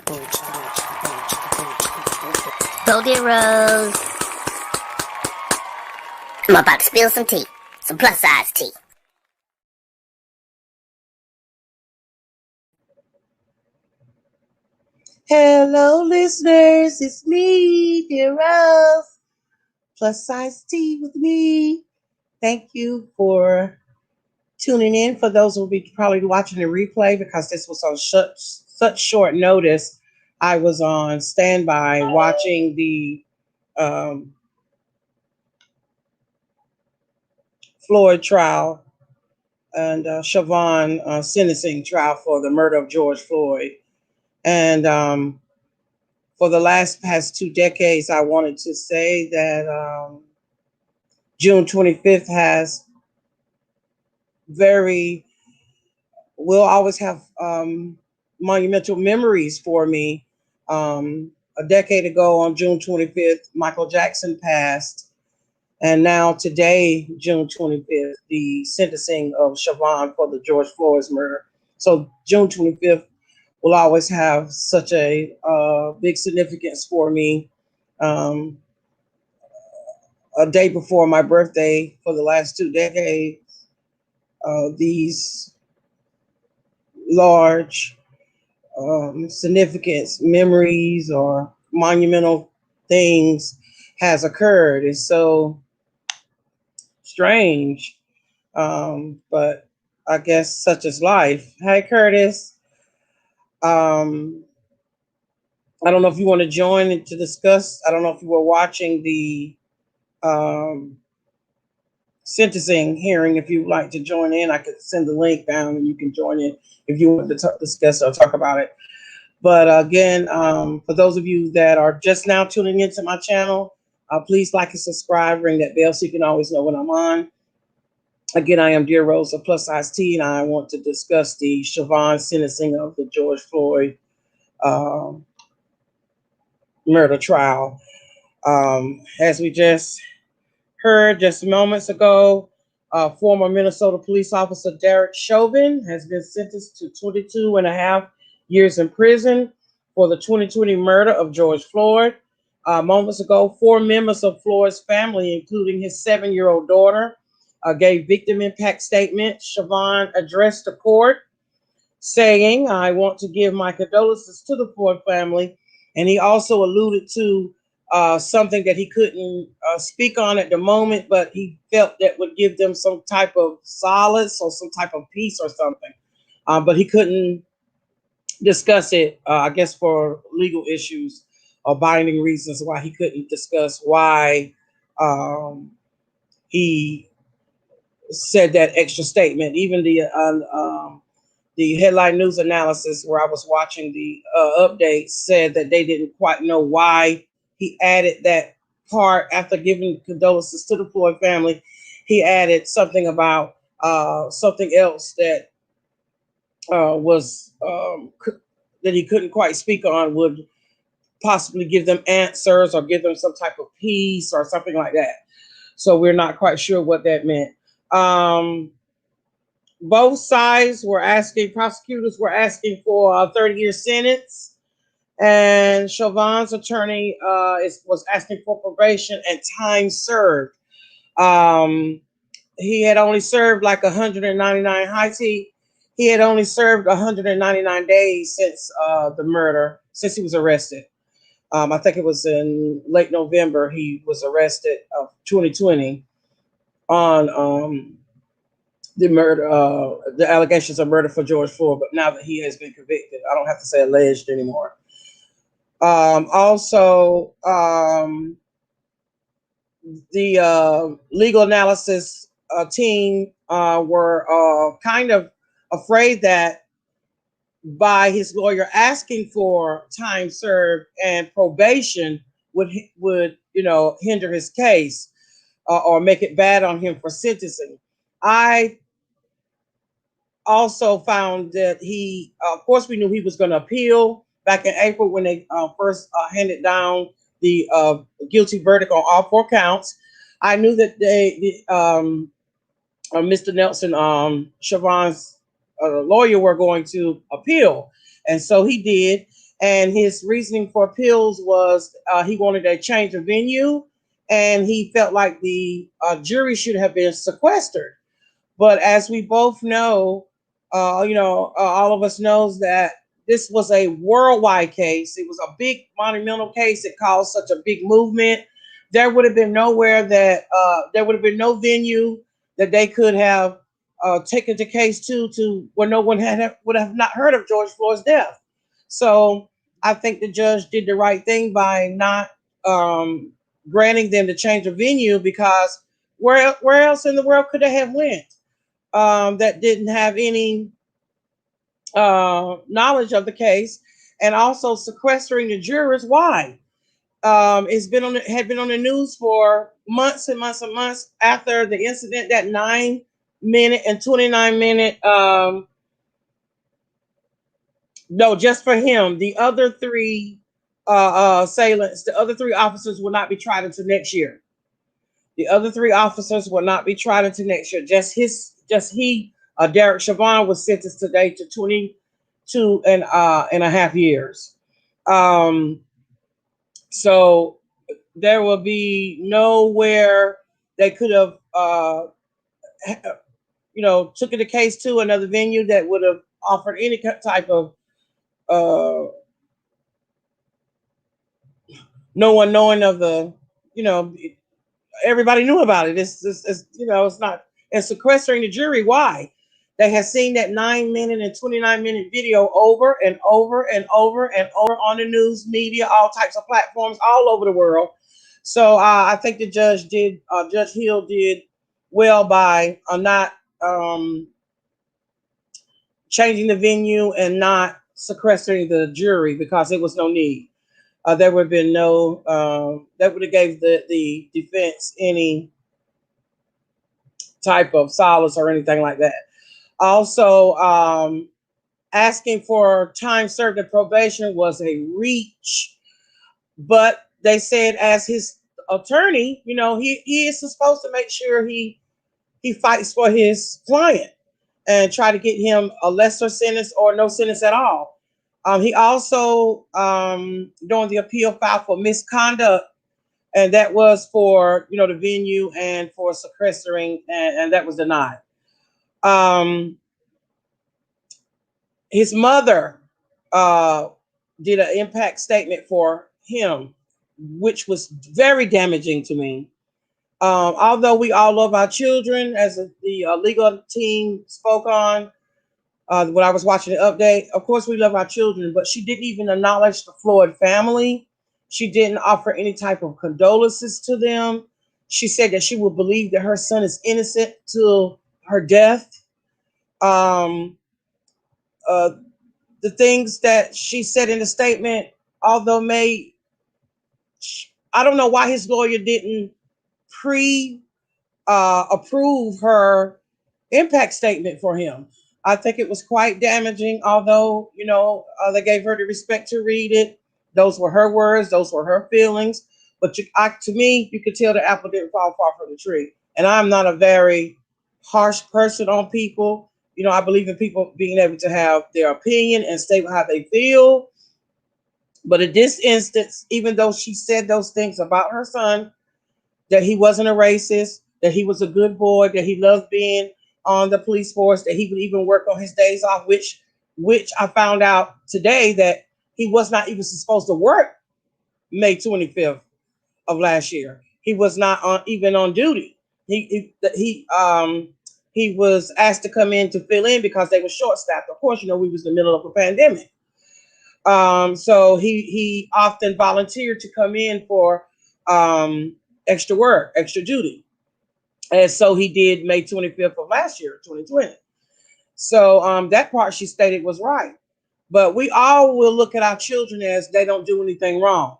Go dear Rose. I'm about to spill some tea. Some plus size tea. Hello, listeners. It's me, dear Rose. Plus size tea with me. Thank you for tuning in. For those who will be probably watching the replay, because this was on such short notice, I was on standby watching the Floyd trial and Chauvin sentencing trial for the murder of George Floyd. And for the past 2 decades, I wanted to say that June 25th will always have monumental memories for me. A decade ago on June 25th, Michael Jackson passed. And now today, June 25th, the sentencing of Chauvin for the George Floyd's murder. So June 25th will always have such a big significance for me. A day before my birthday for the last 2 decades, these large significance, memories, or monumental things has occurred. It's so strange, but I guess such is life. Hi, Curtis. I don't know if you want to join to discuss. I don't know if you were watching the sentencing hearing. If you'd like to join in, I could send the link down and you can join in if you want to discuss or talk about it. But again, for those of you that are just now tuning into my channel, please like and subscribe, ring that bell so you can always know when I'm on. Again, I am Dear Rose of Plus Size Tea, and I want to discuss the Chauvin sentencing of the George Floyd murder trial. As we just heard just moments ago, former Minnesota police officer Derek Chauvin has been sentenced to 22 and a half years in prison for the 2020 murder of George Floyd. Moments ago, 4 members of Floyd's family, including his 7-year-old daughter, gave victim impact statements. Chauvin addressed the court saying, "I want to give my condolences to the Floyd family." And he also alluded to something that he couldn't speak on at the moment, but he felt that would give them some type of solace or some type of peace or something. But he couldn't discuss it, I guess, for legal issues or binding reasons why he couldn't discuss why he said that extra statement. Even the headline news analysis where I was watching the update said that they didn't quite know why he added that part after giving condolences to the Floyd family. He added something about something else that was that he couldn't quite speak on, would possibly give them answers or give them some type of peace or something like that. So we're not quite sure what that meant. Both sides were asking, prosecutors were asking for a 30-year sentence, and Chauvin's attorney was asking for probation and time served. He had only served like 199 he had only served 199 days since the murder, since he was arrested. I think it was in late November he was arrested of 2020 on the murder, the allegations of murder for George Floyd. But now that he has been convicted, I don't have to say alleged anymore. Also, the legal analysis team were kind of afraid that by his lawyer asking for time served and probation would hinder his case or make it bad on him for sentencing. I also found that he, of course, we knew he was going to appeal back in April when they first handed down the guilty verdict on all 4 counts. I knew that Mr. Nelson, Chauvin's lawyer, were going to appeal. And so he did. And his reasoning for appeals was he wanted a change of venue, and he felt like the jury should have been sequestered. But as we both know, all of us knows that this was a worldwide case. It was a big monumental case. It caused such a big movement. There would have been nowhere that there would have been no venue that they could have taken the case to where no one would have not heard of George Floyd's death. So I think the judge did the right thing by not um, granting them to change the venue, because where else in the world could they have went that didn't have any knowledge of the case, and also sequestering the jurors? Why? It's been had been on the news for months and months and months after the incident. That 9 minute and 29 minute. No, just for him. The other three assailants, the other three officers will not be tried until next year. The other three officers will not be tried until next year. Derek Chauvin was sentenced today to 22 and a half years. Um, so there will be nowhere they could have, taken the case to another venue that would have offered any type of uh, no one knowing of the, you know, everybody knew about it. It's not. And sequestering the jury, why? They had seen that 9 minute and 29 minute video over and over and over and over on the news media, all types of platforms all over the world. So I think the Judge Hill did well by not changing the venue and not sequestering the jury, because there was no need. There would have been no, that would have gave the defense any type of solace or anything like that. Also, asking for time served in probation was a reach, but they said as his attorney, he is supposed to make sure he fights for his client and try to get him a lesser sentence or no sentence at all. He also, during the appeal, filed for misconduct, and that was for the venue and for sequestering, and that was denied. His mother did an impact statement for him, which was very damaging to me. Although we all love our children, as the legal team spoke on when I was watching the update, of course we love our children, but she didn't even acknowledge the Floyd family. She didn't offer any type of condolences to them. She said that she would believe that her son is innocent till her death. Um, uh, the things that she said in the statement, although I don't know why his lawyer didn't pre approve her impact statement for him. I think it was quite damaging, although, they gave her the respect to read it. Those were her words, those were her feelings. But to me, you could tell the apple didn't fall far from the tree. And I'm not a very harsh person on people. I believe in people being able to have their opinion and state how they feel. But in this instance, even though she said those things about her son, that he wasn't a racist, that he was a good boy, that he loved being on the police force, that he would even work on his days off, which I found out today that he was not even supposed to work May 25th of last year. He was not even on duty. He was asked to come in to fill in because they were short staffed. Of course, we was in the middle of a pandemic. So he often volunteered to come in for extra work, extra duty. And so he did May 25th of last year, 2020. So that part she stated was right. But we all will look at our children as they don't do anything wrong.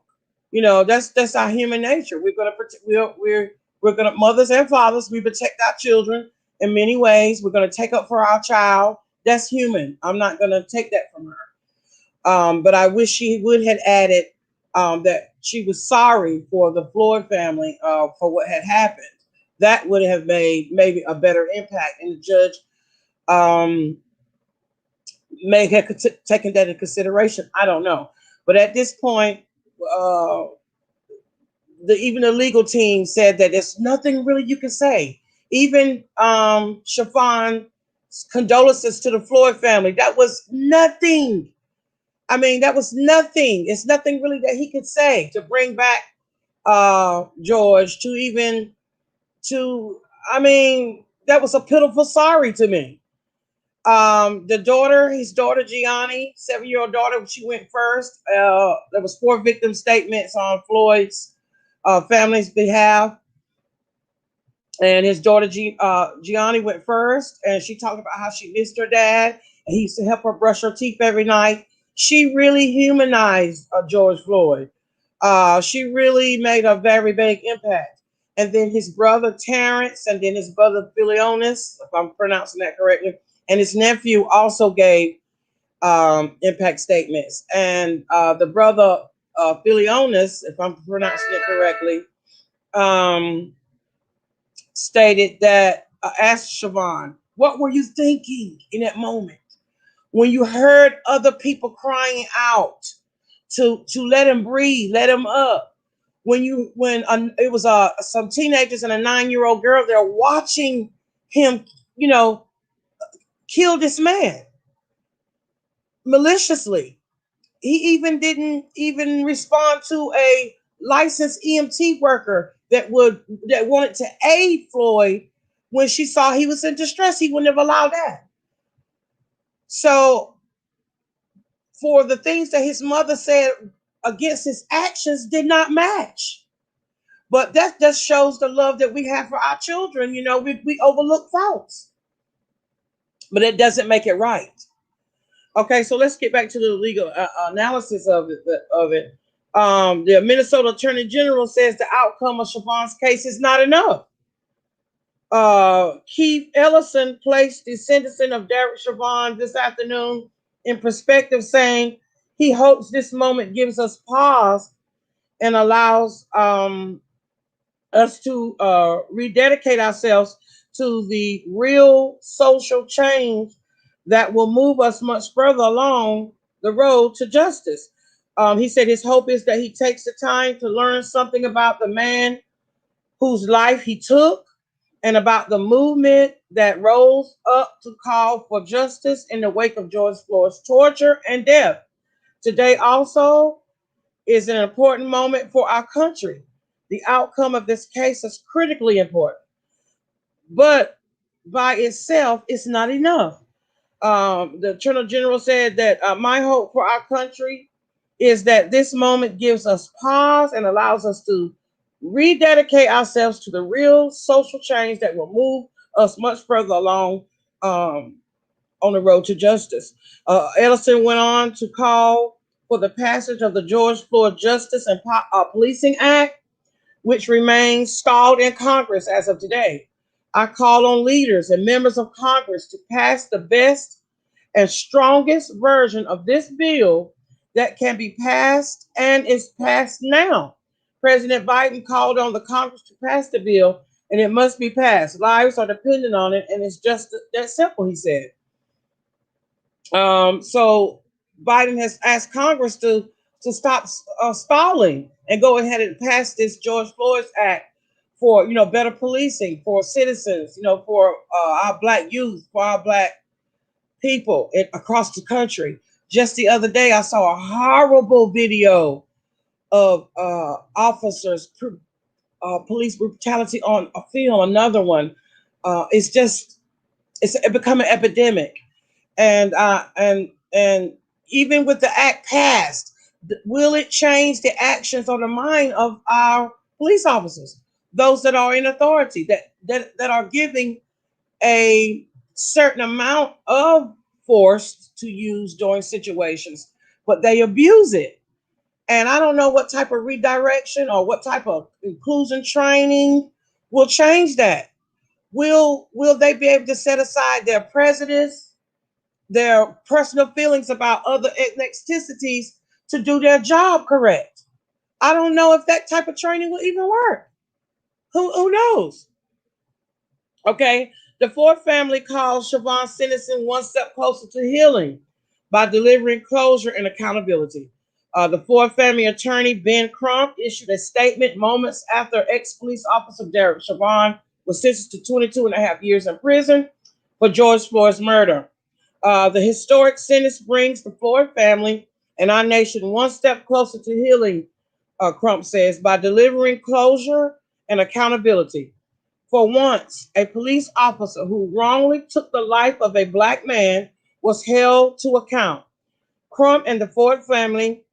That's our human nature. We're gonna protect. We're gonna, mothers and fathers, we protect our children in many ways. We're gonna take up for our child. That's human. I'm not gonna take that from her. But I wish she would have added that she was sorry for the Floyd family for what had happened. That would have made maybe a better impact, and the judge may have taken that into consideration. I don't know. But at this point, uh, even the legal team said that there's nothing really you can say. Even Chauvin condolences to the Floyd family. That was nothing. I mean, that was nothing. It's nothing really that he could say to bring back George to even to. I mean, that was a pitiful sorry to me. The daughter, his daughter Gianni, 7-year-old daughter, she went first. There was 4 victim statements on Floyd's family's behalf, and his daughter Gianni went first, and she talked about how she missed her dad, and he used to help her brush her teeth every night. She really humanized George Floyd. She really made a very big impact. And then his brother Terrence, and then his brother Philionis, if I'm pronouncing that correctly, and his nephew also gave impact statements. And the brother Philionis, if I'm pronouncing it correctly, um, stated that asked Chauvin, "What were you thinking in that moment when you heard other people crying out to let him breathe, let him up? When it was some teenagers and a 9-year-old girl there watching him, you know, kill this man maliciously. He even didn't even respond to a licensed EMT worker that wanted to aid Floyd when she saw he was in distress. He wouldn't have allowed that. So for the things that his mother said against his actions did not match. But that just shows the love that we have for our children. You know, we overlook faults, but it doesn't make it right. Okay, so let's get back to the legal analysis of it. The Minnesota Attorney General says the outcome of Chauvin's case is not enough. Keith Ellison placed the sentencing of Derek Chauvin this afternoon in perspective, saying he hopes this moment gives us pause and allows us to rededicate ourselves to the real social change that will move us much further along the road to justice. He said his hope is that he takes the time to learn something about the man whose life he took and about the movement that rose up to call for justice in the wake of George Floyd's torture and death. Today also is an important moment for our country. The outcome of this case is critically important, but by itself, it's not enough. The Attorney General said that my hope for our country is that this moment gives us pause and allows us to rededicate ourselves to the real social change that will move us much further along on the road to justice. Ellison went on to call for the passage of the George Floyd Justice and Policing Act, which remains stalled in Congress as of today. I call on leaders and members of Congress to pass the best and strongest version of this bill that can be passed and is passed now. President Biden called on the Congress to pass the bill, and it must be passed. Lives are dependent on it, and it's just that simple, he said. So Biden has asked Congress to stop stalling and go ahead and pass this George Floyd's Act for better policing for citizens, for our black youth, for our black people across the country. Just the other day, I saw a horrible video of officers, police brutality on a film. Another one. It's become an epidemic, and even with the act passed, will it change the actions or the mind of our police officers, those that are in authority, that are giving a certain amount of force to use during situations, but they abuse it? And I don't know what type of redirection or what type of inclusion training will change that. Will they be able to set aside their prejudice, their personal feelings about other ethnicities to do their job correct? I don't know if that type of training will even work. Who knows? Okay. The Ford family calls Chauvin's sentencing one step closer to healing by delivering closure and accountability. The Ford family attorney, Ben Crump, issued a statement moments after ex-police officer Derek Chauvin was sentenced to 22 and a half years in prison for George Floyd's murder. The historic sentence brings the Floyd family and our nation one step closer to healing, Crump says, by delivering closure and accountability. For once, a police officer who wrongly took the life of a Black man was held to account. Crump and the Ford family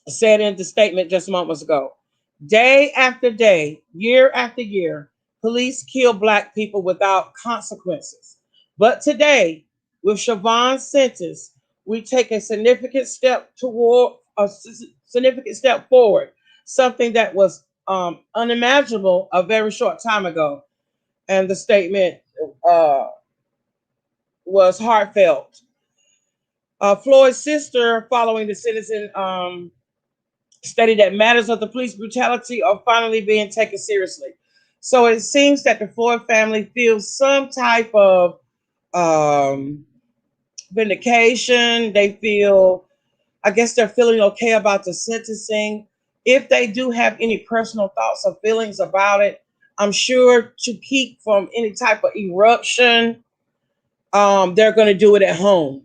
said in the statement just moments ago. Day after day, year after year, police kill Black people without consequences. But today, with Chauvin's sentence, we take a significant step forward, something that was unimaginable a very short time ago. And the statement uh, was heartfelt. Floyd's sister, following the sentencing, stated that matters of the police brutality are finally being taken seriously. So it seems that the Floyd family feels some type of vindication. They feel, I guess they're feeling okay about the sentencing. If they do have any personal thoughts or feelings about it, I'm sure to keep from any type of eruption, they're going to do it at home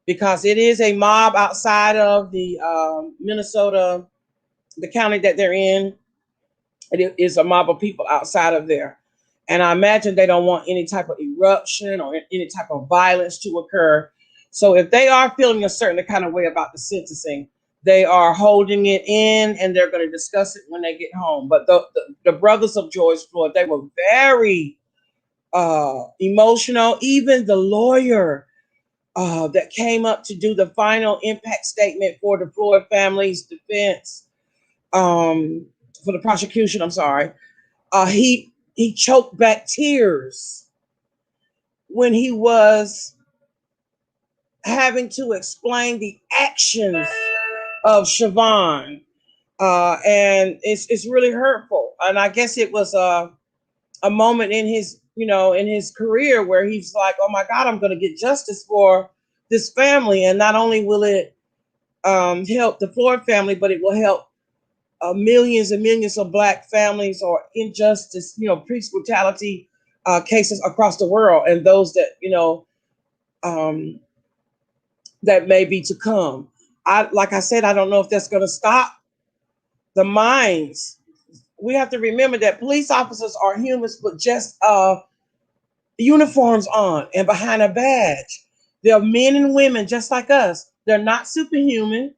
because it is a mob outside of the Minnesota, the county that they're in. It is a mob of people outside of there. And I imagine they don't want any type of eruption or any type of violence to occur. So if they are feeling a certain kind of way about the sentencing, they are holding it in and they're going to discuss it when they get home. But the brothers of George Floyd, they were very emotional. Even the lawyer that came up to do the final impact statement for the Floyd family's defense, for the prosecution, I'm sorry, he choked back tears when he was having to explain the actions of Chauvin, and it's really hurtful. And I guess it was a moment in his in his career where he's like, oh my God, I'm going to get justice for this family, and not only will it help the Floyd family, but it will help millions and millions of Black families or injustice, police brutality cases across the world, and those that um, that may be to come. Like I said, I don't know if that's going to stop the minds. We have to remember that police officers are humans with just uniforms on and behind a badge. They're men and women just like us. They're not superhuman.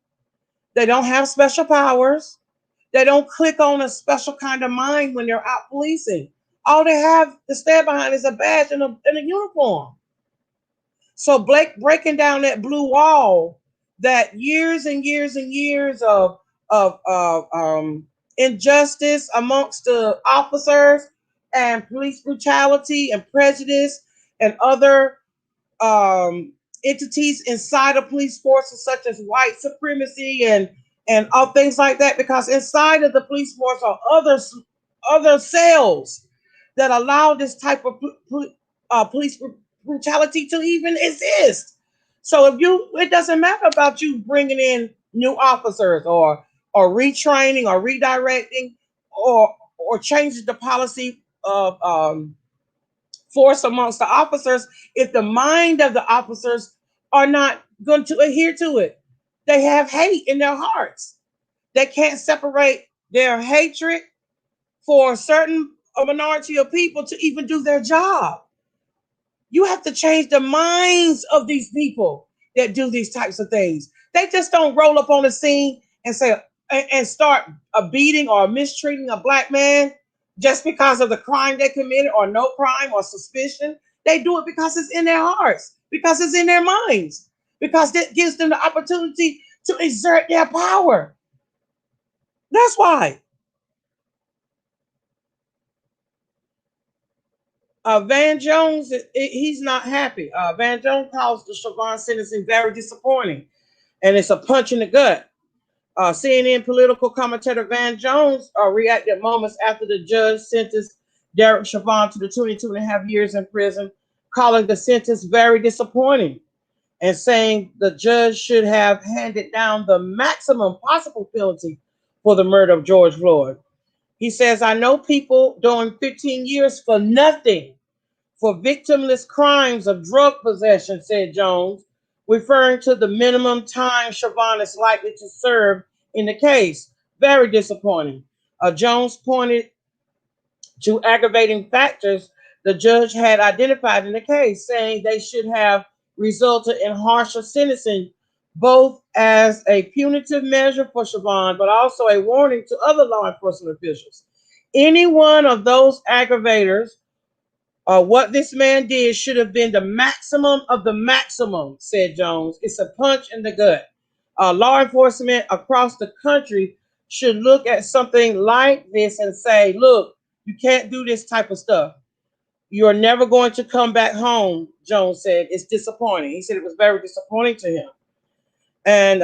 They don't have special powers. They don't click on a special kind of mind when they're out policing. All they have to stand behind is a badge and a uniform. So Blake breaking down that blue wall, that years and years and years of injustice amongst the officers and police brutality and prejudice and other entities inside of police forces such as white supremacy and all things like that, because inside of the police force are other cells that allow this type of police brutality to even exist. So it doesn't matter about you bringing in new officers or retraining or redirecting or changing the policy of force amongst the officers, if the mind of the officers are not going to adhere to it. They have hate in their hearts. They can't separate their hatred for a certain minority of people to even do their job. You have to change the minds of these people that do these types of things. They just don't roll up on the scene and say and start a beating or mistreating a Black man just because of the crime they committed or no crime or suspicion. They do it because it's in their hearts, because it's in their minds, because it gives them the opportunity to exert their power. That's why. Van Jones, he's not happy. Van Jones calls the Chauvin sentencing very disappointing, and it's a punch in the gut. CNN political commentator Van Jones reacted moments after the judge sentenced Derek Chauvin to the 22 and a half years in prison, calling the sentence very disappointing. and saying the judge should have handed down the maximum possible penalty for the murder of George Floyd. He says, I know people doing 15 years for nothing for victimless crimes of drug possession, said Jones, referring to the minimum time Chauvin is likely to serve in the case. Very disappointing. Jones pointed to aggravating factors the judge had identified in the case, saying they should have resulted in harsher sentencing, both as a punitive measure for Chauvin, but also a warning to other law enforcement officials. Any one of those aggravators what this man did should have been the maximum of the maximum, said Jones. It's a punch in the gut. Law enforcement across the country should look at something like this and say, look, you can't do this type of stuff. You're never going to come back home, Jones said. It's disappointing. He said it was very disappointing to him. And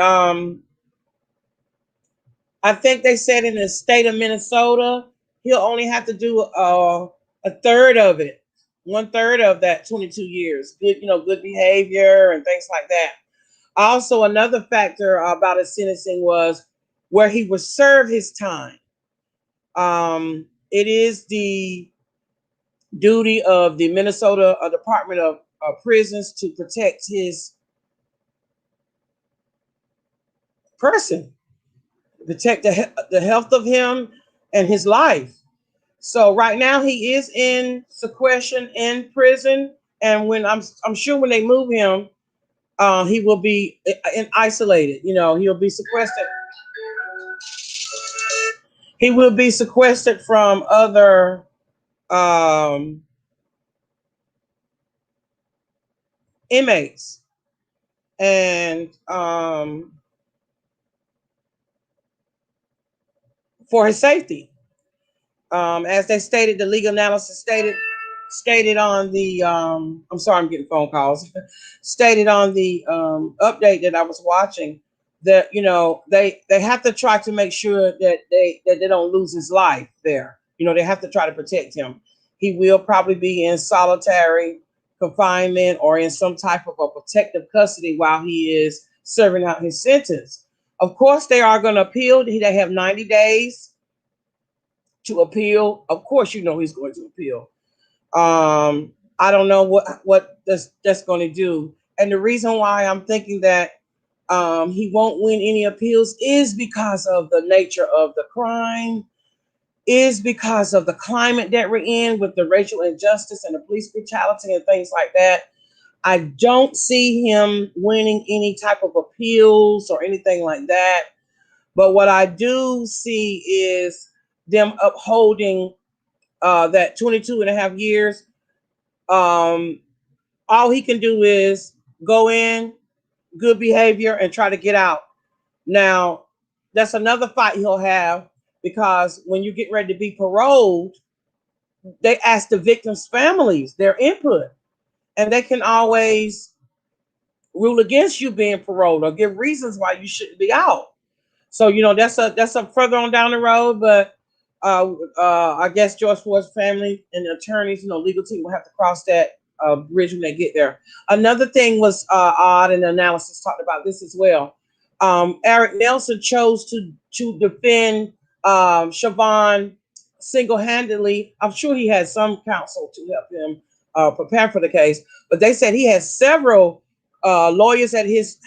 I think they said in the state of Minnesota, he'll only have to do a third of it, 1/3 of that 22 years. Good, good behavior and things like that. Also, another factor about his sentencing was where he would serve his time. It is the duty of the Minnesota Department of Prisons to protect his person, protect the health of him and his life. So right now he is in sequestration in prison, and when I'm sure when they move him, he will be isolated. He'll be sequestered. He will be sequestered from other inmates, and for his safety. As they stated, the legal analysis stated on the I'm sorry, I'm getting phone calls. Stated on the update that I was watching that they have to try to make sure that they don't lose his life there. They have to try to protect him. He will probably be in solitary confinement or in some type of a protective custody while he is serving out his sentence. Of course, they are going to appeal. They have 90 days to appeal. Of course, he's going to appeal. I don't know what that's going to do. And the reason why I'm thinking that he won't win any appeals is because of the nature of the crime, is because of the climate that we're in with the racial injustice and the police brutality and things like that. I don't see him winning any type of appeals or anything like that. But what I do see is them upholding that 22 and a half years. All he can do is go in, good behavior, and try to get out. Now, that's another fight he'll have, because when you get ready to be paroled, they ask the victims' families their input, and they can always rule against you being paroled or give reasons why you shouldn't be out. So that's a further on down the road, but I guess George Floyd's family and the attorneys, legal team will have to cross that bridge when they get there. Another thing was odd, and the analysis talked about this as well. Eric Nelson chose to defend Chauvin single-handedly. I'm sure he had some counsel to help him prepare for the case, but they said he has several lawyers at his,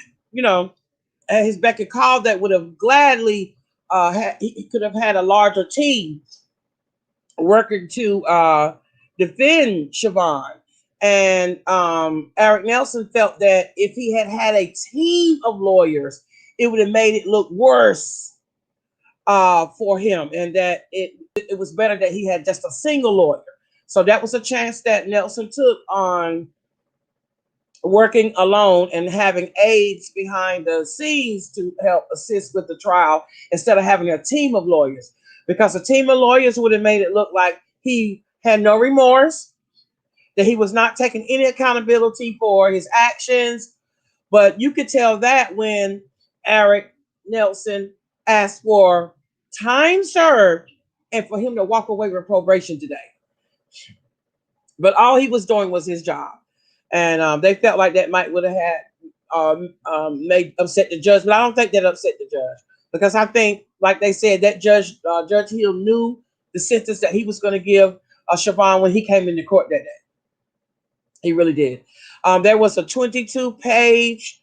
at his beck and call that would have gladly he could have had a larger team working to defend Chauvin. And Eric Nelson felt that if he had had a team of lawyers, it would have made it look worse for him, and that it was better that he had just a single lawyer. So that was a chance that Nelson took on working alone and having aides behind the scenes to help assist with the trial instead of having a team of lawyers, because a team of lawyers would have made it look like he had no remorse, that he was not taking any accountability for his actions. But you could tell that when Eric Nelson asked for time served and for him to walk away with probation today. But all he was doing was his job. And they felt like that might would have had may upset the judge, but I don't think that upset the judge because I think, like they said, that Judge Hill knew the sentence that he was going to give Chauvin when he came into court that day. He really did. There was a 22-page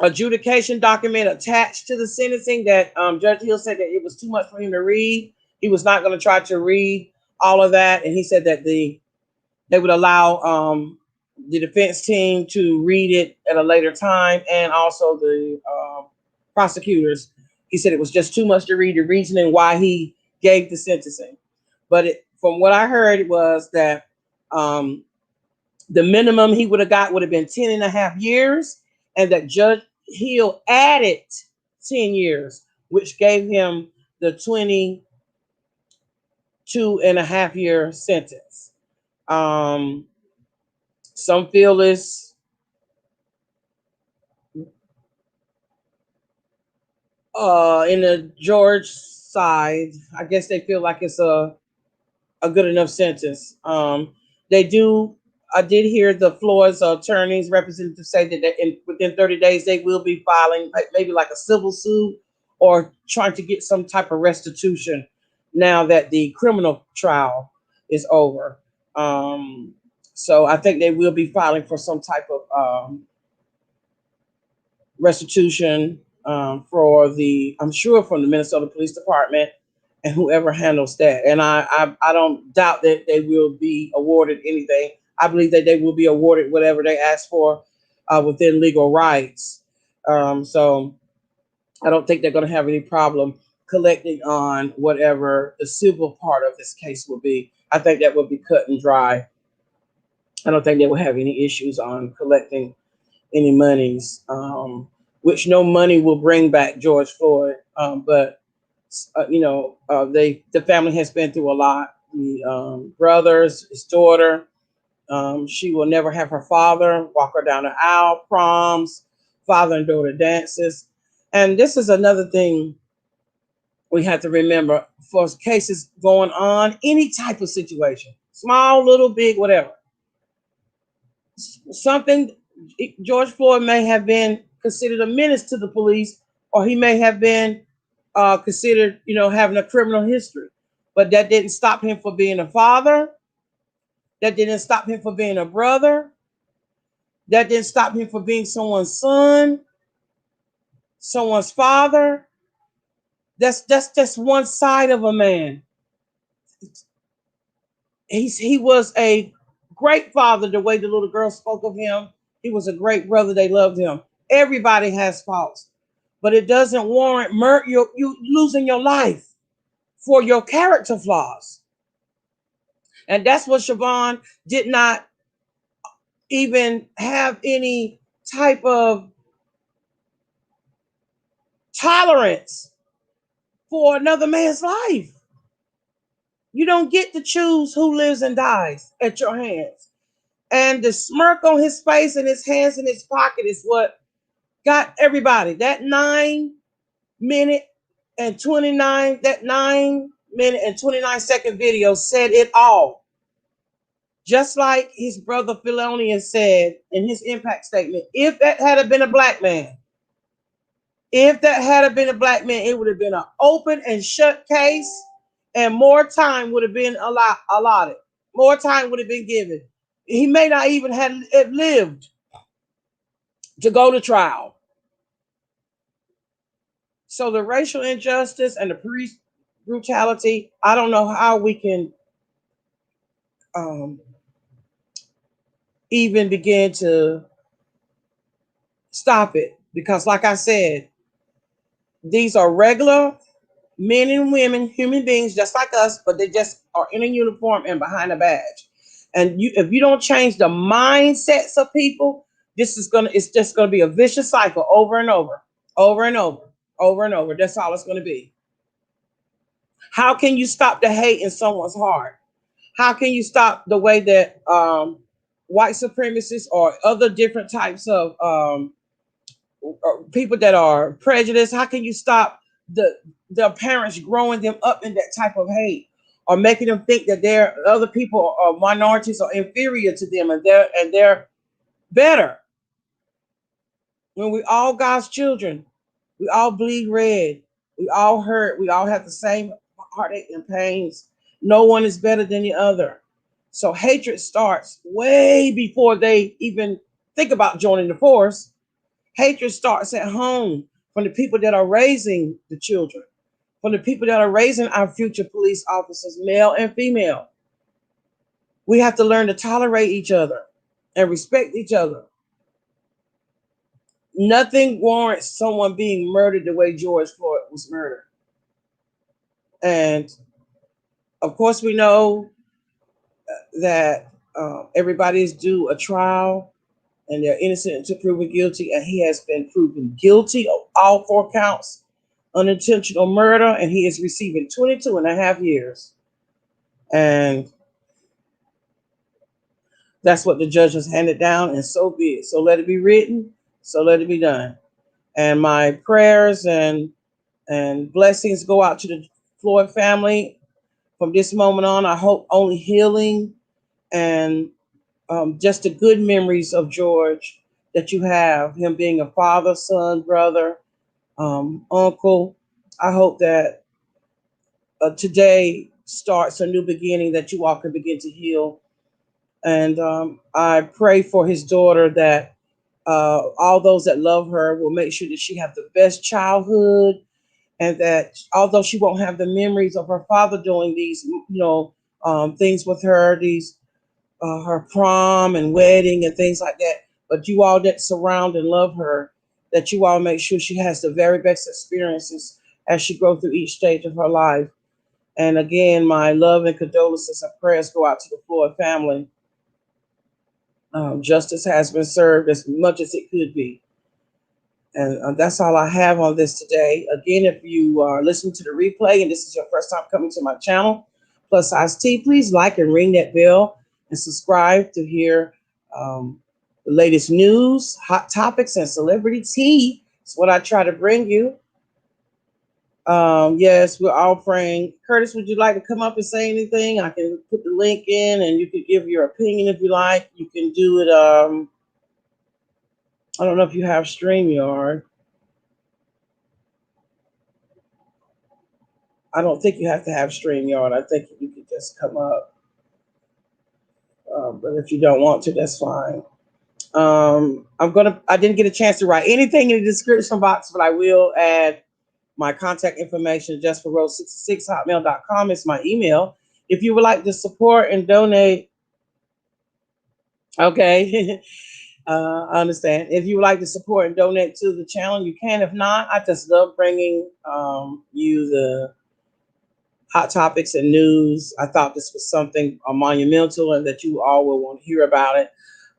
adjudication document attached to the sentencing that Judge Hill said that it was too much for him to read. He was not going to try to read all of that, and he said that they would allow the defense team to read it at a later time, and also the prosecutors. He said it was just too much to read, the reasoning why he gave the sentencing. But from what I heard, it was that the minimum he would have got would have been 10 and a half years, and that Judge Hill added 10 years, which gave him the 22.5 year sentence. Some feel this in the George side, I guess they feel like it's a good enough sentence. They do. I did hear the Floyd's attorneys representatives say that within 30 days they will be filing maybe like a civil suit or trying to get some type of restitution now that the criminal trial is over. So I think they will be filing for some type of restitution for I'm sure from the Minnesota Police Department and whoever handles that. And I don't doubt that they will be awarded anything. I believe that they will be awarded whatever they ask for within legal rights. So I don't think they're going to have any problem collecting on whatever the civil part of this case will be. I think that will be cut and dry. I don't think they will have any issues on collecting any monies, which no money will bring back George Floyd. But the family has been through a lot. The brothers, his daughter, she will never have her father walk her down the aisle, proms, father and daughter dances. And this is another thing we have to remember for cases going on, any type of situation, small, little, big, whatever. Something, George Floyd may have been considered a menace to the police, or he may have been considered, having a criminal history. But that didn't stop him from being a father. That didn't stop him from being a brother. That didn't stop him from being someone's son, someone's father. That's just one side of a man. He was a great father, the way the little girl spoke of him. He was a great brother. They loved him. Everybody has faults, but it doesn't warrant you losing your life for your character flaws. And that's what Chauvin did not even have any type of tolerance for another man's life. You don't get to choose who lives and dies at your hands. And the smirk on his face and his hands in his pocket is what got everybody. That 9 minute and 29-second video said it all. Just like his brother Philemon said in his impact statement, if that had been a black man, it would have been an open and shut case, and more time would have been allotted. More time would have been given. He may not even have lived to go to trial. So the racial injustice and the police brutality, I don't know how we can even begin to stop it. Because like I said, these are regular men and women, human beings just like us, but they just are in a uniform and behind a badge. And if you don't change the mindsets of people, it's just gonna be a vicious cycle over and over, over and over, over and over. That's all it's gonna be. How can you stop the hate in someone's heart? How can you stop the way that white supremacists or other different types of people that are prejudiced? How can you stop their parents growing them up in that type of hate, or making them think that other people or minorities are inferior to them, and they're better when we all God's children. We all bleed red. We all hurt. We all have the same heartache and pains. No one is better than the other. So hatred starts way before they even think about joining the force. Hatred starts at home from the people that are raising the children, from the people that are raising our future police officers, male and female. We have to learn to tolerate each other and respect each other. Nothing warrants someone being murdered the way George Floyd was murdered. And of course, we know that everybody is due a trial and they're innocent until proven guilty. And he has been proven guilty of all 4 counts, unintentional murder, and he is receiving 22 and a half years. And that's what the judge has handed down, and so be it. So let it be written, so let it be done. And my prayers and blessings go out to the Floyd family. From this moment on, I hope only healing and just the good memories of George that you have, him being a father, son, brother, uncle. I hope that today starts a new beginning, that you all can begin to heal. And I pray for his daughter that all those that love her will make sure that she have the best childhood, and that although she won't have the memories of her father doing these, things with her, these her prom and wedding and things like that, but you all that surround and love her, that you all make sure she has the very best experiences as she goes through each stage of her life. And again, my love and condolences and prayers go out to the Floyd family. Justice has been served as much as it could be. And that's all I have on this today. Again, if you are listening to the replay and this is your first time coming to my channel, Plus Size T, please like and ring that bell and subscribe to hear the latest news, hot topics, and celebrity tea. It's what I try to bring you. Yes, we're all praying. Curtis, would you like to come up and say anything? I can put the link in and you can give your opinion if you like. You can do it. I don't know if you have StreamYard. I don't think you have to have StreamYard. I think you could just come up. But if you don't want to, that's fine. I didn't get a chance to write anything in the description box, but I will add my contact information, justforrose66@hotmail.com is my email. If you would like to support and donate, okay. I understand. If you would like to support and donate to the channel, you can. If not, I just love bringing you the hot topics and news. I thought this was something monumental and that you all will want to hear about it.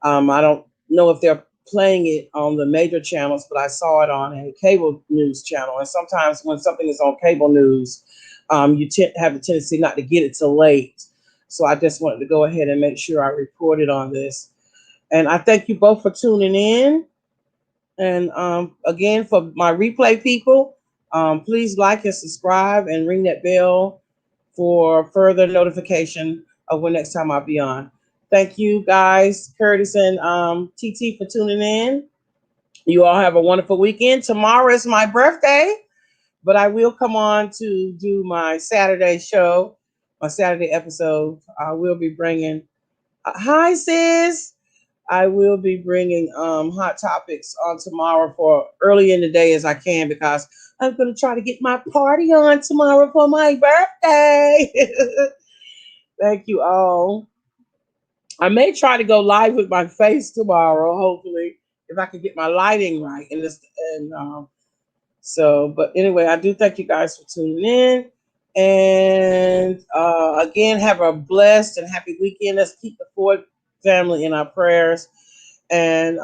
I don't know if they're playing it on the major channels, but I saw it on a cable news channel. And sometimes when something is on cable news, you have a tendency not to get it till late. So I just wanted to go ahead and make sure I reported on this. And I thank you both for tuning in. And again, for my replay people, please like and subscribe and ring that bell for further notification of when next time I'll be on. Thank you guys, Curtis and TT, for tuning in. You all have a wonderful weekend. Tomorrow is my birthday, but I will come on to do my Saturday show, my Saturday episode. I will be bringing, hi sis. I will be bringing hot topics on tomorrow for early in the day as I can, because I'm going to try to get my party on tomorrow for my birthday. Thank you all. I may try to go live with my face tomorrow, hopefully, if I can get my lighting right. But anyway, I do thank you guys for tuning in. And again, have a blessed and happy weekend. Let's keep the Ford family in our prayers. And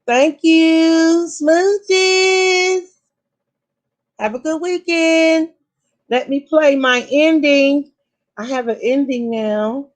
thank you, smooches. Have a good weekend. Let me play my ending. I have an ending now.